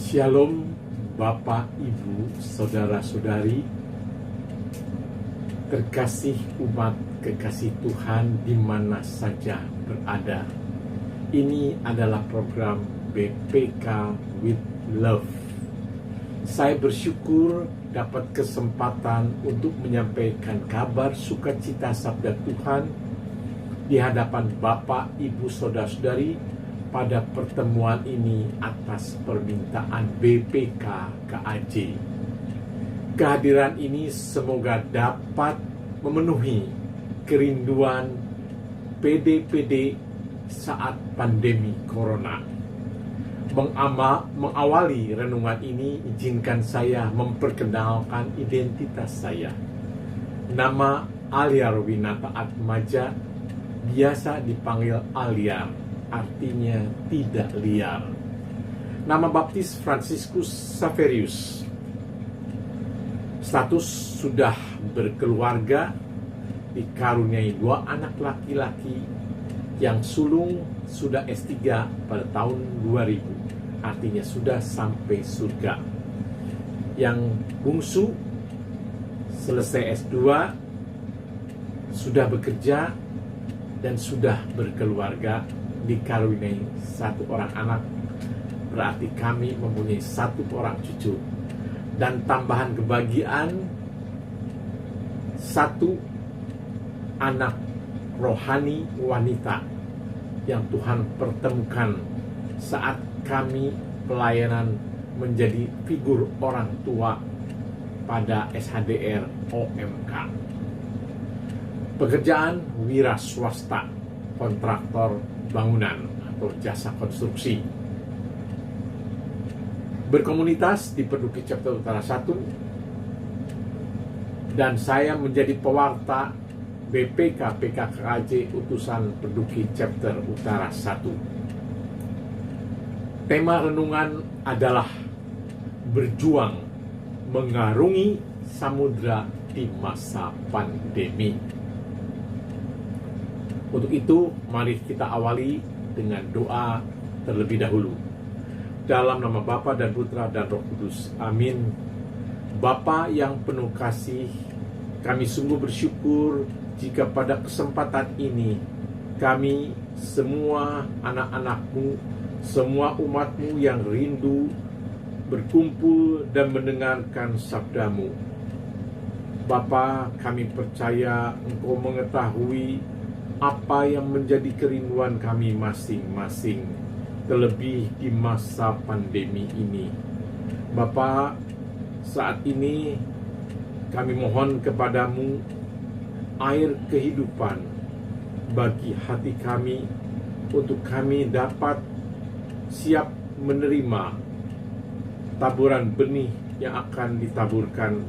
Shalom Bapak, Ibu, Saudara-saudari, terkasih umat kekasih Tuhan di mana saja berada. Ini adalah program BPK with Love. Saya bersyukur dapat kesempatan untuk menyampaikan kabar sukacita sabda Tuhan di hadapan Bapak, Ibu, Saudara-saudari pada pertemuan ini atas permintaan BPK KAJ. Kehadiran ini semoga dapat memenuhi kerinduan PD-PD saat pandemi Corona. Mengawali renungan ini, izinkan saya memperkenalkan identitas saya. Nama Aliar Winata Atmaja, biasa dipanggil Aliar, artinya tidak liar. Nama baptis Franciscus Saverius. Status sudah berkeluarga, dikaruniai 2 anak laki-laki, yang sulung sudah S3 pada tahun 2000, artinya sudah sampai surga. Yang bungsu selesai S2, sudah bekerja dan sudah berkeluarga, dikaruniai 1 orang anak, berarti kami mempunyai 1 orang cucu. Dan tambahan kebahagiaan, 1 anak rohani wanita yang Tuhan pertemukan saat kami pelayanan menjadi figur orang tua pada SHDR OMK. Pekerjaan wira swasta, kontraktor bangunan atau jasa konstruksi. Berkomunitas di Penduki Chapter Utara 1, dan saya menjadi pewarta BPK PKKJ utusan Penduki Chapter Utara 1. Tema renungan adalah berjuang mengarungi samudra di masa pandemi. Untuk itu, mari kita awali dengan doa terlebih dahulu. Dalam nama Bapa dan Putra dan Roh Kudus. Amin. Bapa yang penuh kasih, kami sungguh bersyukur jika pada kesempatan ini kami semua anak-anak-Mu, semua umat-Mu yang rindu berkumpul dan mendengarkan sabda-Mu. Bapa, kami percaya Engkau mengetahui apa yang menjadi kerinduan kami masing-masing, terlebih di masa pandemi ini. Bapa, saat ini kami mohon kepadamu air kehidupan bagi hati kami, untuk kami dapat siap menerima taburan benih yang akan ditaburkan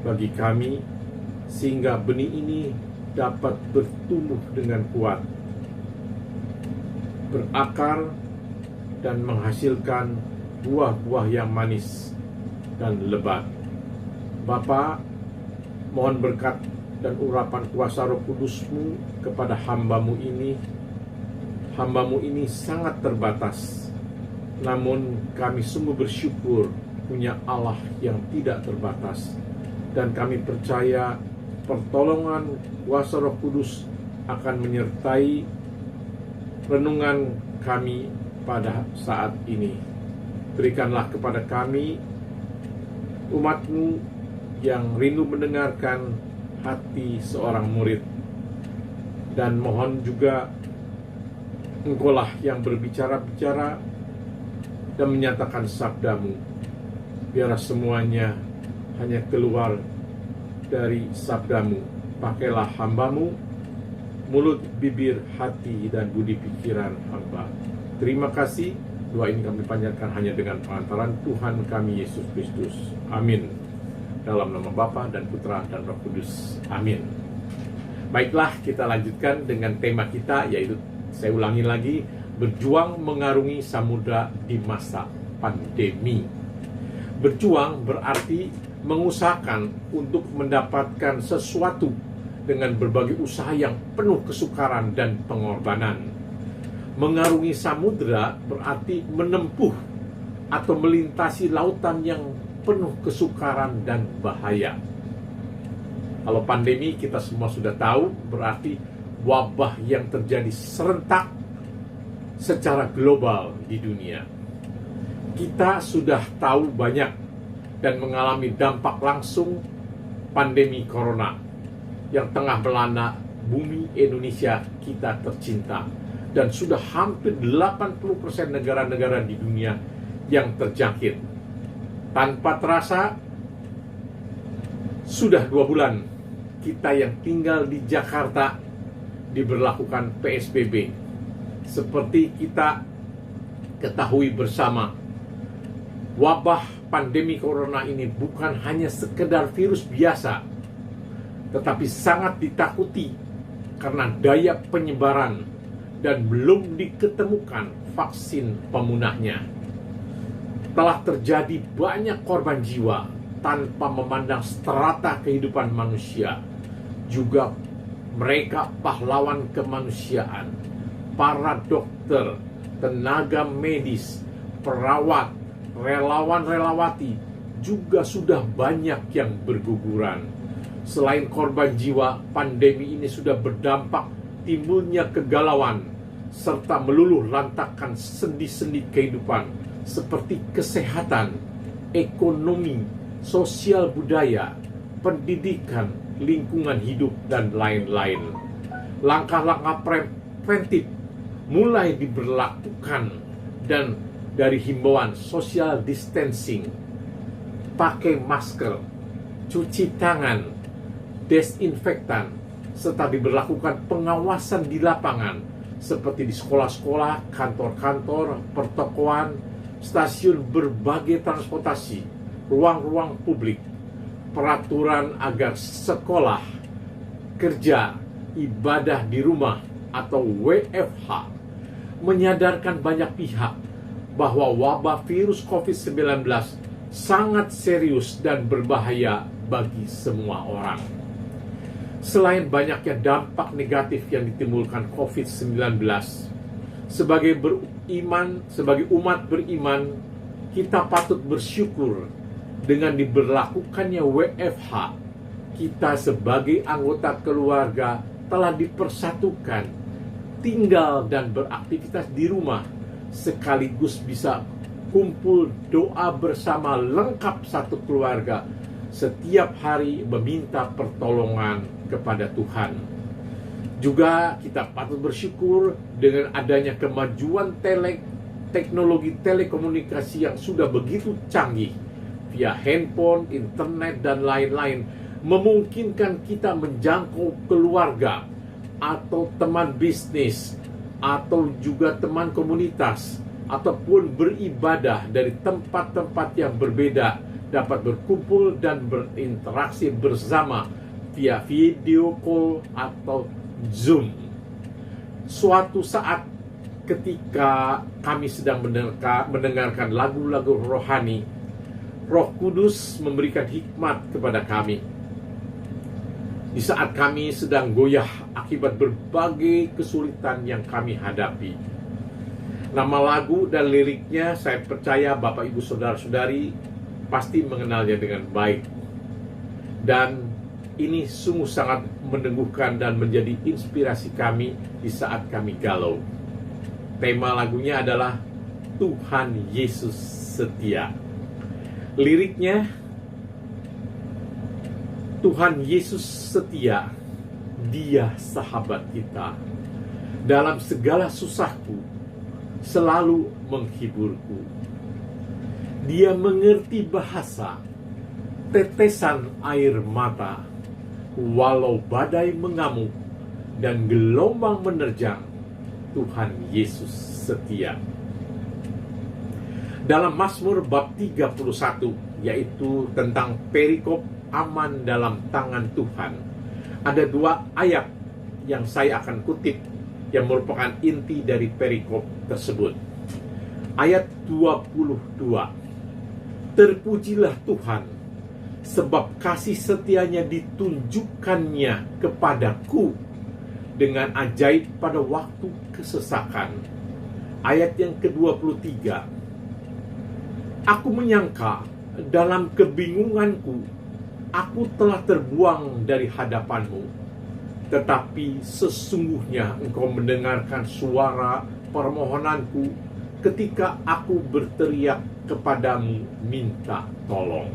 bagi kami, sehingga benih ini dapat bertumbuh dengan kuat, berakar, dan menghasilkan buah-buah yang manis dan lebat. Bapa, mohon berkat dan urapan kuasa Roh Kudus-Mu kepada hamba-Mu ini. Hamba-Mu ini sangat terbatas, namun kami sungguh bersyukur punya Allah yang tidak terbatas, dan kami percaya pertolongan kuasa Roh Kudus akan menyertai renungan kami pada saat ini. Berikanlah kepada kami, umat-Mu yang rindu mendengarkan, hati seorang murid. Dan mohon juga Engkaulah yang berbicara-bicara dan menyatakan sabda-Mu. Biarlah semuanya hanya keluar dari sabda-Mu. Pakailah hamba-Mu, mulut, bibir, hati, dan budi pikiran hamba. Terima kasih. Doa ini kami panjatkan hanya dengan pengantaran Tuhan kami Yesus Kristus. Amin. Dalam nama Bapa dan Putra dan Roh Kudus. Amin. Baiklah, kita lanjutkan dengan tema kita, yaitu, saya ulangi lagi, berjuang mengarungi samudra di masa pandemi. Berjuang berarti mengusahakan untuk mendapatkan sesuatu dengan berbagai usaha yang penuh kesukaran dan pengorbanan. Mengarungi samudra berarti menempuh atau melintasi lautan yang penuh kesukaran dan bahaya. Kalau pandemi kita semua sudah tahu, berarti wabah yang terjadi serentak secara global di dunia. Kita sudah tahu banyak dan mengalami dampak langsung pandemi corona yang tengah melanda bumi Indonesia kita tercinta, dan sudah hampir 80% negara-negara di dunia yang terjangkit. Tanpa terasa, sudah 2 bulan kita yang tinggal di Jakarta diberlakukan PSBB. Seperti kita ketahui bersama, wabah pandemi corona ini bukan hanya sekedar virus biasa, tetapi sangat ditakuti karena daya penyebaran dan belum diketemukan vaksin pemunahnya. Telah terjadi banyak korban jiwa tanpa memandang strata kehidupan manusia. Juga mereka pahlawan kemanusiaan, para dokter, tenaga medis, perawat, relawan-relawati juga sudah banyak yang berguguran. Selain korban jiwa, pandemi ini sudah berdampak timbulnya kegalauan serta meluluh lantakkan sendi-sendi kehidupan seperti kesehatan, ekonomi, sosial budaya, pendidikan, lingkungan hidup, dan lain-lain. Langkah-langkah preventif mulai diberlakukan, dan dari himbauan social distancing, pakai masker, cuci tangan, desinfektan, serta diberlakukan pengawasan di lapangan seperti di sekolah-sekolah, kantor-kantor, pertokoan, stasiun berbagai transportasi, ruang-ruang publik, peraturan agar sekolah, kerja, ibadah di rumah atau WFH menyadarkan banyak pihak bahwa wabah virus COVID-19 sangat serius dan berbahaya bagi semua orang. Selain banyaknya dampak negatif yang ditimbulkan COVID-19, sebagai umat beriman, kita patut bersyukur dengan diberlakukannya WFH. Kita sebagai anggota keluarga telah dipersatukan, tinggal dan beraktivitas di rumah, sekaligus bisa kumpul doa bersama lengkap satu keluarga, setiap hari meminta pertolongan kepada Tuhan. Juga kita patut bersyukur dengan adanya kemajuan teknologi telekomunikasi yang sudah begitu canggih, via handphone, internet, dan lain-lain, memungkinkan kita menjangkau keluarga atau teman bisnis atau juga teman komunitas, ataupun beribadah dari tempat-tempat yang berbeda, dapat berkumpul dan berinteraksi bersama via video call atau Zoom. Suatu saat ketika kami sedang mendengarkan lagu-lagu rohani, Roh Kudus memberikan hikmat kepada kami. Di saat kami sedang goyah akibat berbagai kesulitan yang kami hadapi. Nama lagu dan liriknya saya percaya Bapak Ibu Saudara-saudari pasti mengenalnya dengan baik. Dan ini sungguh sangat meneguhkan dan menjadi inspirasi kami di saat kami galau. Tema lagunya adalah Tuhan Yesus Setia. Liriknya, Tuhan Yesus setia, Dia sahabat kita. Dalam segala susahku, selalu menghiburku. Dia mengerti bahasa, tetesan air mata, walau badai mengamuk dan gelombang menerjang, Tuhan Yesus setia. Dalam Mazmur bab 31, yaitu tentang perikop aman dalam tangan Tuhan, ada 2 ayat yang saya akan kutip yang merupakan inti dari perikop tersebut. Ayat 22, terpujilah Tuhan, sebab kasih setianya ditunjukkannya kepadaku dengan ajaib pada waktu kesesakan. Ayat yang ke-23, Aku menyangka dalam kebingunganku, aku telah terbuang dari hadapanmu. Tetapi sesungguhnya engkau mendengarkan suara permohonanku ketika aku berteriak kepadamu minta tolong.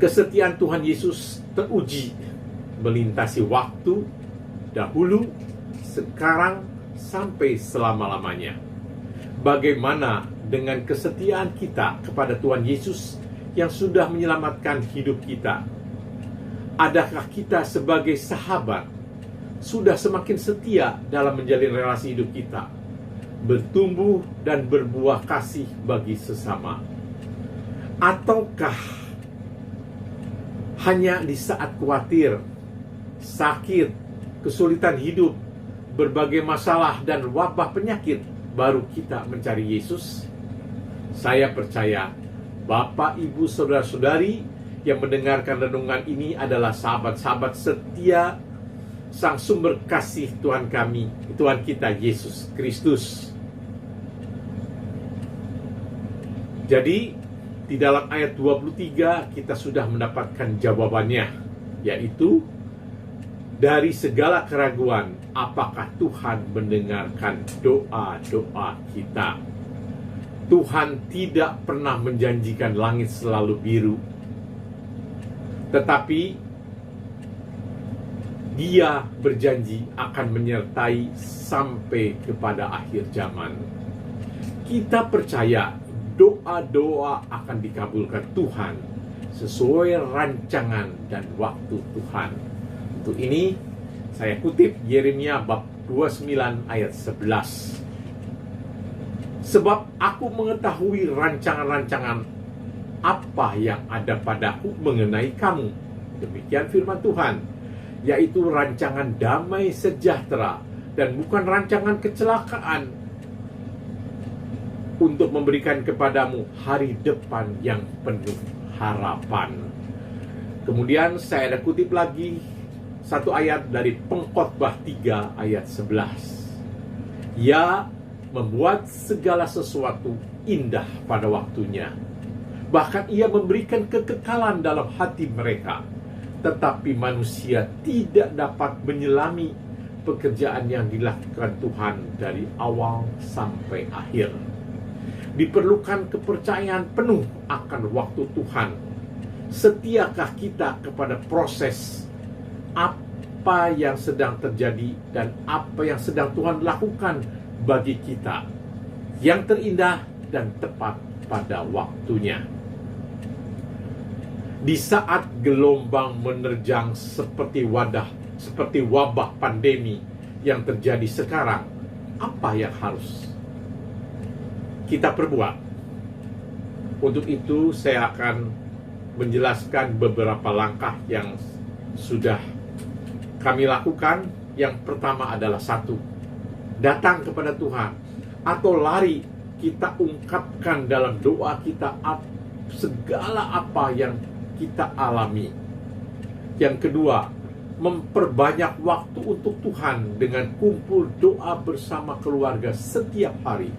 Kesetiaan Tuhan Yesus teruji melintasi waktu, dahulu, sekarang, sampai selama-lamanya. Bagaimana dengan kesetiaan kita kepada Tuhan Yesus yang sudah menyelamatkan hidup kita? Adakah kita sebagai sahabat sudah semakin setia dalam menjalin relasi hidup kita, bertumbuh dan berbuah kasih bagi sesama? Ataukah hanya di saat khawatir, sakit, kesulitan hidup, berbagai masalah dan wabah penyakit baru kita mencari Yesus? Saya percaya Bapak, Ibu, Saudara-saudari yang mendengarkan renungan ini adalah sahabat-sahabat setia Sang sumber kasih Tuhan kami, Tuhan kita Yesus Kristus. Jadi di dalam ayat 23 kita sudah mendapatkan jawabannya, yaitu dari segala keraguan, apakah Tuhan mendengarkan doa-doa kita? Tuhan tidak pernah menjanjikan langit selalu biru, tetapi Dia berjanji akan menyertai sampai kepada akhir zaman. Kita percaya doa-doa akan dikabulkan Tuhan sesuai rancangan dan waktu Tuhan. Untuk ini saya kutip Yeremia bab 29 ayat 11. Sebab aku mengetahui rancangan-rancangan apa yang ada padaku mengenai kamu. Demikian firman Tuhan, yaitu rancangan damai sejahtera dan bukan rancangan kecelakaan, untuk memberikan kepadamu hari depan yang penuh harapan. Kemudian saya ada kutip lagi satu ayat dari Pengkhotbah 3 ayat 11. Ia membuat segala sesuatu indah pada waktunya. Bahkan ia memberikan kekekalan dalam hati mereka. Tetapi manusia tidak dapat menyelami pekerjaan yang dilakukan Tuhan dari awal sampai akhir. Diperlukan kepercayaan penuh akan waktu Tuhan. Setiakah kita kepada proses apa yang sedang terjadi dan apa yang sedang Tuhan lakukan bagi kita, yang terindah dan tepat pada waktunya? Di saat gelombang menerjang seperti wabah pandemi yang terjadi sekarang, apa yang harus kita perbuat? Untuk itu saya akan menjelaskan beberapa langkah yang sudah kami lakukan. Yang pertama adalah satu, datang kepada Tuhan atau lari, kita ungkapkan dalam doa kita segala apa yang kita alami. Yang kedua, memperbanyak waktu untuk Tuhan dengan kumpul doa bersama keluarga setiap hari.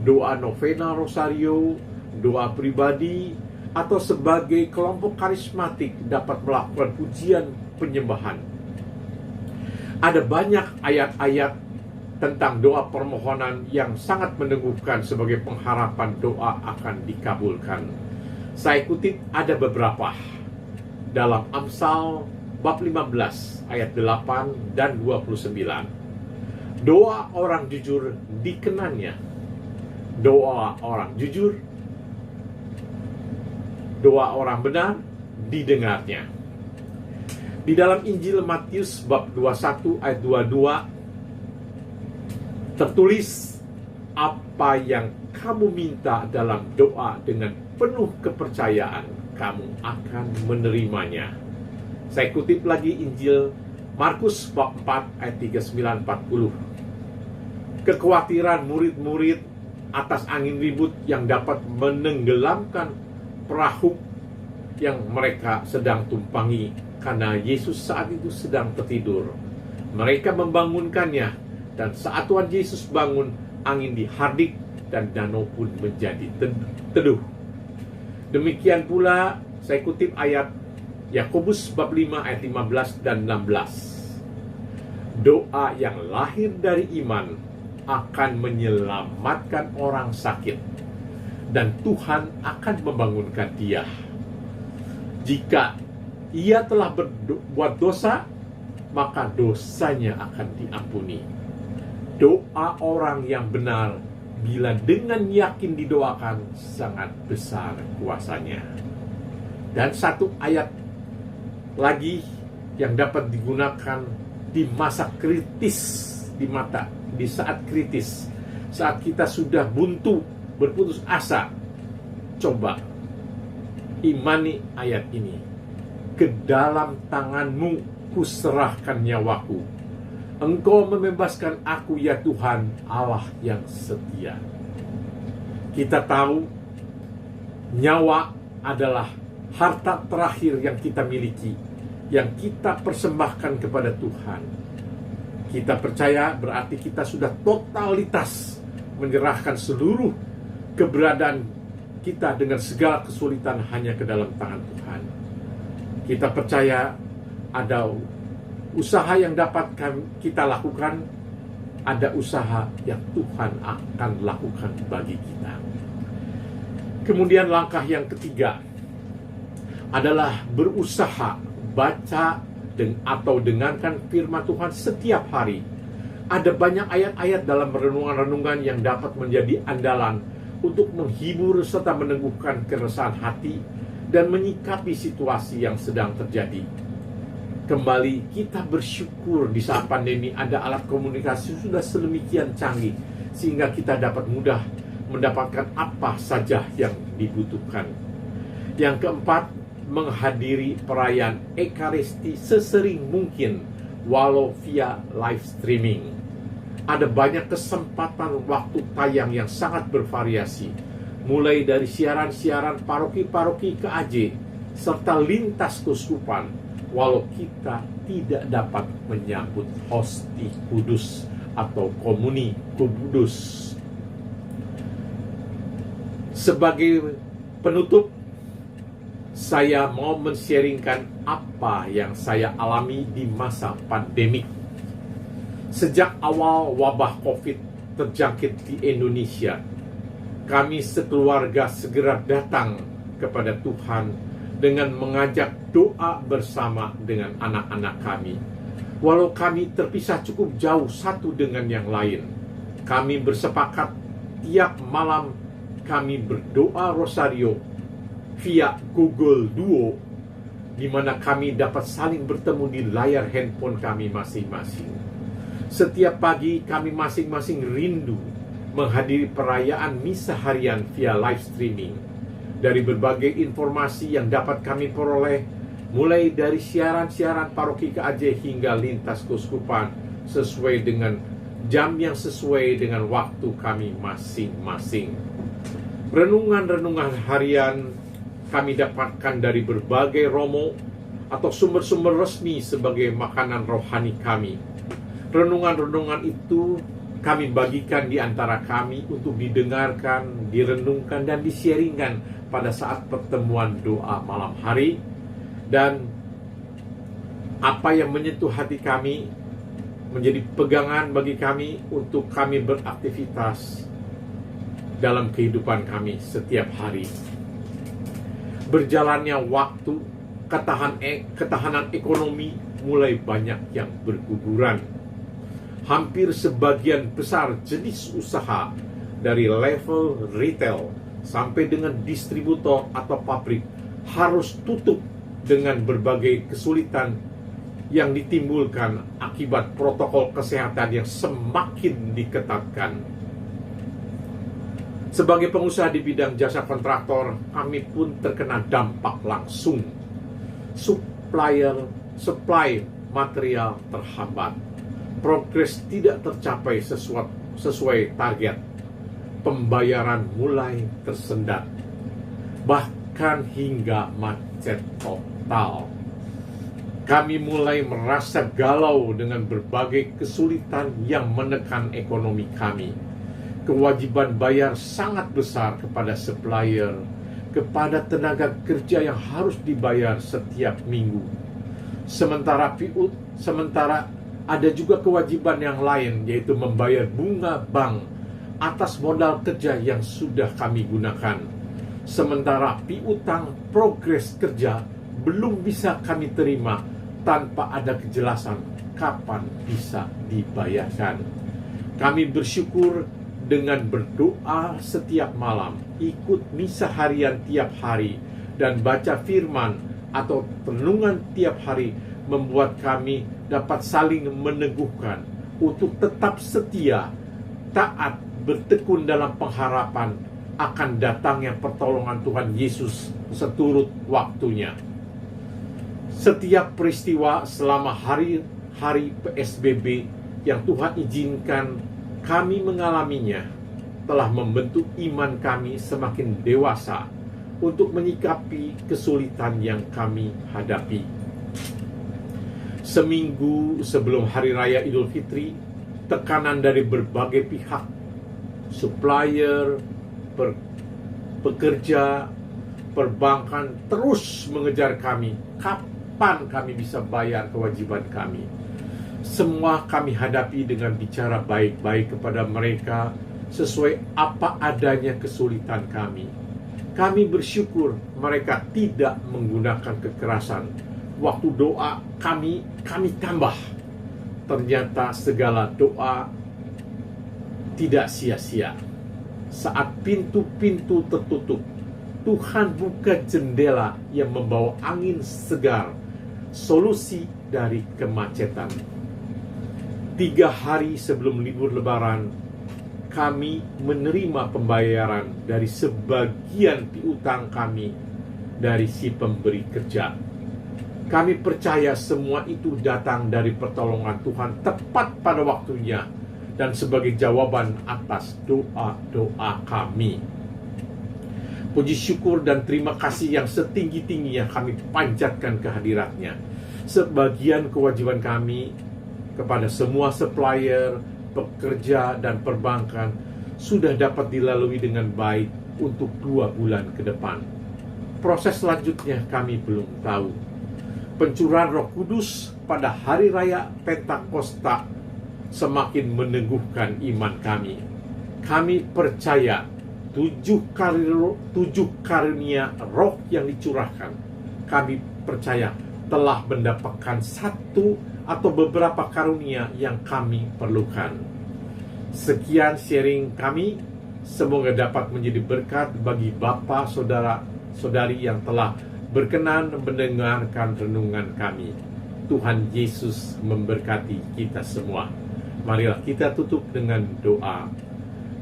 Doa novena rosario, doa pribadi, atau sebagai kelompok karismatik dapat melakukan pujian penyembahan. Ada banyak ayat-ayat tentang doa permohonan yang sangat meneguhkan sebagai pengharapan doa akan dikabulkan. Saya kutip ada beberapa dalam Amsal bab 15 ayat 8 dan 29. Doa orang jujur dikenannya. Doa orang jujur, doa orang benar didengarnya. Di dalam Injil Matius bab 21 ayat 22 tertulis, apa yang kamu minta dalam doa dengan penuh kepercayaan, kamu akan menerimanya. Saya kutip lagi Injil Markus bab 4 ayat 39-40. Kekhawatiran murid-murid atas angin ribut yang dapat menenggelamkan perahu yang mereka sedang tumpangi, karena Yesus saat itu sedang tertidur. Mereka membangunkannya, dan saat Tuhan Yesus bangun, angin dihardik dan danau pun menjadi teduh. Demikian pula saya kutip ayat Yakobus bab 5 ayat 15 dan 16. Doa yang lahir dari iman akan menyelamatkan orang sakit, dan Tuhan akan membangunkan dia. Jika ia telah berbuat dosa, maka dosanya akan diampuni. Doa orang yang benar, bila dengan yakin didoakan, sangat besar kuasanya. Dan satu ayat lagi yang dapat digunakan di masa kritis, di saat kritis, saat kita sudah buntu, berputus asa. Coba imani ayat ini. Ke dalam tanganmu kuserahkan nyawaku. Engkau membebaskan aku ya Tuhan, Allah yang setia. Kita tahu nyawa adalah harta terakhir yang kita miliki, yang kita persembahkan kepada Tuhan. Kita percaya berarti kita sudah totalitas menyerahkan seluruh keberadaan kita dengan segala kesulitan hanya ke dalam tangan Tuhan. Kita percaya ada usaha yang dapat kita lakukan, ada usaha yang Tuhan akan lakukan bagi kita. Kemudian langkah yang ketiga adalah berusaha baca atau dengarkan firman Tuhan setiap hari. Ada banyak ayat-ayat dalam renungan-renungan yang dapat menjadi andalan untuk menghibur serta meneguhkan keresahan hati dan menyikapi situasi yang sedang terjadi. Kembali kita bersyukur di saat pandemi ada alat komunikasi sudah sedemikian canggih sehingga kita dapat mudah mendapatkan apa saja yang dibutuhkan. Yang keempat, menghadiri perayaan Ekaristi sesering mungkin walau via live streaming. Ada banyak kesempatan waktu tayang yang sangat bervariasi, mulai dari siaran-siaran paroki-paroki ke AJ serta lintas keuskupan, walau kita tidak dapat menyambut hosti kudus atau komuni kudus. Sebagai penutup, saya mau men-sharingkan apa yang saya alami di masa pandemik. Sejak awal wabah COVID terjangkit di Indonesia, kami sekeluarga segera datang kepada Tuhan dengan mengajak doa bersama dengan anak-anak kami. Walau kami terpisah cukup jauh satu dengan yang lain, kami bersepakat tiap malam kami berdoa rosario via Google Duo, di mana kami dapat saling bertemu di layar handphone kami masing-masing. Setiap pagi kami masing-masing rindu menghadiri perayaan misa harian via live streaming. Dari berbagai informasi yang dapat kami peroleh, mulai dari siaran-siaran paroki ke AJ hingga lintas keuskupan, sesuai dengan jam yang sesuai dengan waktu kami masing-masing. Renungan-renungan harian kami dapatkan dari berbagai romo atau sumber-sumber resmi sebagai makanan rohani kami. Renungan-renungan itu kami bagikan di antara kami untuk didengarkan, direnungkan, dan di-sharingkan pada saat pertemuan doa malam hari. Dan apa yang menyentuh hati kami menjadi pegangan bagi kami untuk kami beraktivitas dalam kehidupan kami setiap hari. Berjalannya waktu, ketahanan ekonomi mulai banyak yang berguguran. Hampir sebagian besar jenis usaha dari level retail sampai dengan distributor atau pabrik harus tutup dengan berbagai kesulitan yang ditimbulkan akibat protokol kesehatan yang semakin diketatkan. Sebagai pengusaha di bidang jasa kontraktor, kami pun terkena dampak langsung. Supply material terhambat. Progres tidak tercapai sesuai target. Pembayaran mulai tersendat. Bahkan hingga macet total. Kami mulai merasa galau dengan berbagai kesulitan yang menekan ekonomi kami. kewajiban bayar sangat besar kepada supplier, kepada tenaga kerja yang harus dibayar setiap minggu. Sementara ada juga kewajiban yang lain, yaitu membayar bunga bank atas modal kerja yang sudah kami gunakan. Sementara piutang progres kerja belum bisa kami terima tanpa ada kejelasan kapan bisa dibayarkan. Kami bersyukur dengan berdoa setiap malam, ikut misa harian tiap hari, dan baca firman atau renungan tiap hari membuat kami dapat saling meneguhkan untuk tetap setia, taat, bertekun dalam pengharapan akan datangnya pertolongan Tuhan Yesus seturut waktunya. Setiap peristiwa selama hari-hari PSBB yang Tuhan izinkan kami mengalaminya telah membentuk iman kami semakin dewasa untuk menyikapi kesulitan yang kami hadapi. Seminggu sebelum Hari Raya Idul Fitri, tekanan dari berbagai pihak, supplier, pekerja, perbankan terus mengejar kami. Kapan kami bisa bayar kewajiban kami? Semua kami hadapi dengan bicara baik-baik kepada mereka sesuai apa adanya kesulitan kami. Kami bersyukur mereka tidak menggunakan kekerasan. Waktu doa kami tambah. Ternyata segala doa tidak sia-sia. Saat pintu-pintu tertutup, Tuhan buka jendela yang membawa angin segar, solusi dari kemacetan. 3 hari sebelum libur Lebaran, kami menerima pembayaran dari sebagian piutang kami dari si pemberi kerja. Kami percaya semua itu datang dari pertolongan Tuhan tepat pada waktunya dan sebagai jawaban atas doa-doa kami. Puji syukur dan terima kasih yang setinggi-tingginya kami panjatkan kehadiratnya. Sebagian kewajiban kami kepada semua supplier, pekerja, dan perbankan sudah dapat dilalui dengan baik untuk 2 bulan ke depan. Proses selanjutnya kami belum tahu. Pencurahan Roh Kudus pada Hari Raya Pentakosta semakin meneguhkan iman kami. Kami percaya 7 karunia roh yang dicurahkan, kami percaya telah mendapatkan satu atau beberapa karunia yang kami perlukan. Sekian sharing kami, semoga dapat menjadi berkat bagi Bapak, Saudara, Saudari yang telah berkenan mendengarkan renungan kami. Tuhan Yesus memberkati kita semua. Marilah kita tutup dengan doa.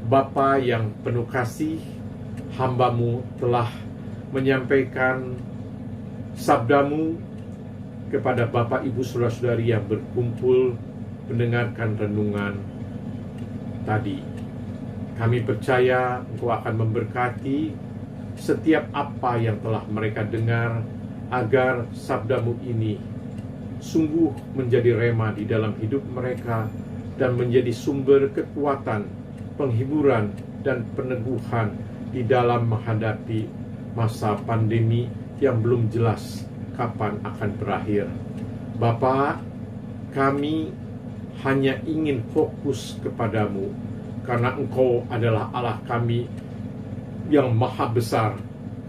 Bapa yang penuh kasih, hamba-Mu telah menyampaikan sabda-Mu kepada Bapak, Ibu, Saudara-saudari yang berkumpul mendengarkan renungan tadi. Kami percaya Engkau akan memberkati setiap apa yang telah mereka dengar, agar sabda-Mu ini sungguh menjadi rema di dalam hidup mereka dan menjadi sumber kekuatan, penghiburan, dan peneguhan di dalam menghadapi masa pandemi yang belum jelas kapan akan berakhir. Bapa, kami hanya ingin fokus kepadamu, karena Engkau adalah Allah kami yang maha besar,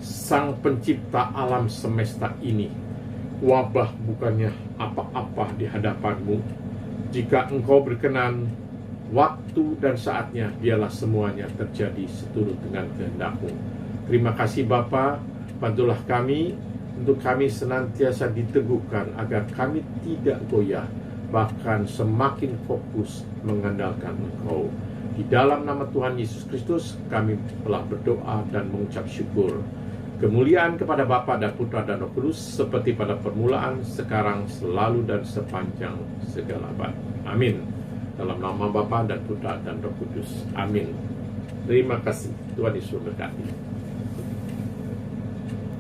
Sang Pencipta alam semesta ini. Wabah bukannya apa-apa di hadapan-Mu. Jika Engkau berkenan, waktu dan saatnya biarlah semuanya terjadi seturut dengan kehendak-Mu. Terima kasih Bapa, bantulah kami untuk kami senantiasa diteguhkan agar kami tidak goyah, bahkan semakin fokus mengandalkan Engkau. Di dalam nama Tuhan Yesus Kristus kami telah berdoa dan mengucap syukur. Kemuliaan kepada Bapa dan Putra dan Roh Kudus, seperti pada permulaan, sekarang, selalu, dan sepanjang segala abad. Amin. Dalam nama Bapa dan Putra dan Roh Kudus. Amin. Terima kasih. Tuhan Yesus memberkati.